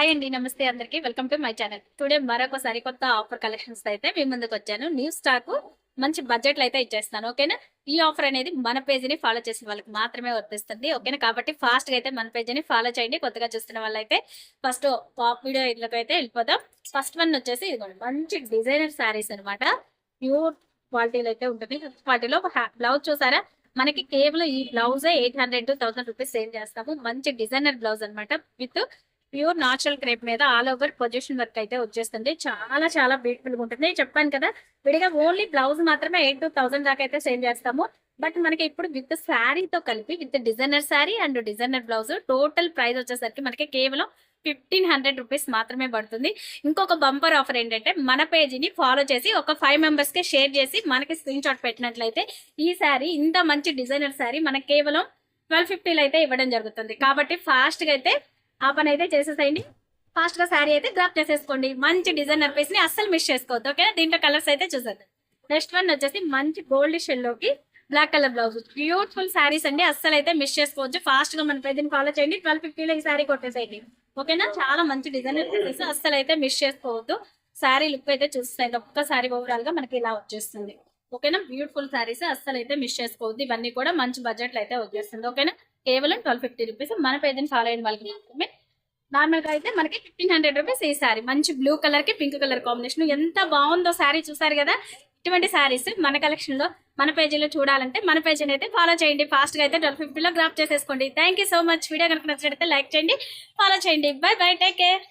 Hi అండి, నమస్తే అందరికి. Welcome to my channel. Today మరొక సరికొత్త ఆఫర్ కలెక్షన్స్ అయితే మీ ముందుకు వచ్చాను. న్యూ స్టాక్ మంచి బడ్జెట్ లో అయితే ఇచ్చేస్తాను. ఓకేనా? ఈ ఆఫర్ అనేది మన పేజీని ఫాలో చేసిన వాళ్ళకి మాత్రమే వర్తిస్తుంది. ఓకేనా? కాబట్టి ఫాస్ట్ గా అయితే మన పేజీని ఫాలో చేయండి. కొత్తగా చూస్తున్న వాళ్ళైతే ఫస్ట్ టాప్ వీడియో ఇళ్ళకి అయితే వెళ్ళిపోదాం. ఫస్ట్ వన్ వచ్చేసి ఇదిగోండి, మంచి డిజైనర్ శారీస్ అనమాట. ప్యూర్ క్వాలిటీలో అయితే ఉంటుంది. క్వాలిటీలో బ్లౌజ్ చూసారా? మనకి కేవలం ఈ బ్లౌజే 800 to 1000 రూపీస్ సేల్ చేస్తాము. మంచి డిజైనర్ బ్లౌజ్ అనమాట. విత్ ప్యూర్ నాచురల్ క్రేప్ మీద ఆల్ ఓవర్ పొజిషన్ వర్క్ అయితే వచ్చేస్తుంది. చాలా చాలా బ్యూటిఫుల్ గా ఉంటుంది. చెప్పాను కదా, విడిగా ఓన్లీ బ్లౌజ్ మాత్రమే 8 to 1000 దాకా అయితే సేల్ చేస్తాము. బట్ మనకి ఇప్పుడు విత్ శారీతో కలిపి with designer sari and designer blouse total price వచ్చేసరికి మనకి కేవలం 1500 రూపీస్ మాత్రమే పడుతుంది. ఇంకొక బంపర్ ఆఫర్ ఏంటంటే, మన పేజీని ఫాలో చేసి ఒక 5 మెంబర్స్ కి షేర్ చేసి మనకి స్క్రీన్ షాట్ పెట్టినట్లయితే ఈ శారీ, ఇంత మంచి డిజైనర్ శారీ మనకి కేవలం 1250 అయితే ఇవ్వడం జరుగుతుంది. కాబట్టి ఫాస్ట్ గా అయితే ఆ పని అయితే చేసేసేయండి. ఫాస్ట్ గా శారీ అయితే గ్రాప్ చేసేసుకోండి. మంచి డిజైనర్ పీస్ ని అస్సలు మిస్ చేసుకోవద్దు. ఓకే, దీంట్లో కలర్స్ అయితే చూసేద్దాం. నెక్స్ట్ వన్ వచ్చేసి మంచి గోల్డ్ షెల్ లోకి black colour blouse. Beautiful saris అండి, అస్సలు అయితే మిస్ చేసుకోవచ్చు. ఫాస్ట్ గా మన పేజీని ఫాలో చేయండి. 1250 ఈ శారీ కొట్టేసేయండి. ఓకేనా? చాలా మంచి డిజైనర్ పీసెస్, అస్సలు అయితే మిస్ చేసుకోవద్దు. శారీ లుక్ అయితే చూస్తాయి. ఒక్కసారి ఓవరాల్ గా మనకి ఇలా వచ్చేస్తుంది. ఓకేనా? బ్యూటిఫుల్ శారీస్, అస్సలు అయితే మిస్ చేసుకోవద్దు. ఇవన్నీ కూడా మంచి బడ్జెట్ లో అయితే వచ్చేస్తుంది. ఓకేనా? కేవలం 1250 రూపీస్. మన పేజీని ఫాలో అయిన వాళ్ళకి మాత్రమే. నార్మల్ గా అయితే మనకి 1500 రూపీస్ ఈ శారీ. మంచి బ్లూ కలర్ కి పింక్ కలర్ కాంబినేషన్, ఎంత బాగుందో శారీ. చూసారు కదా? ఇటువంటి శారీస్ మన కలెక్షన్ లో మన పేజీలో చూడాలంటే మన పేజీని అయితే ఫాలో చేయండి. ఫాస్ట్ గా అయితే 1250 లో గ్రాప్ చేసేసుకోండి. Thank you so much. Video కనుక నచ్చినట్లయితే లైక్ చేయండి, ఫాలో చేయండి. By by, take care.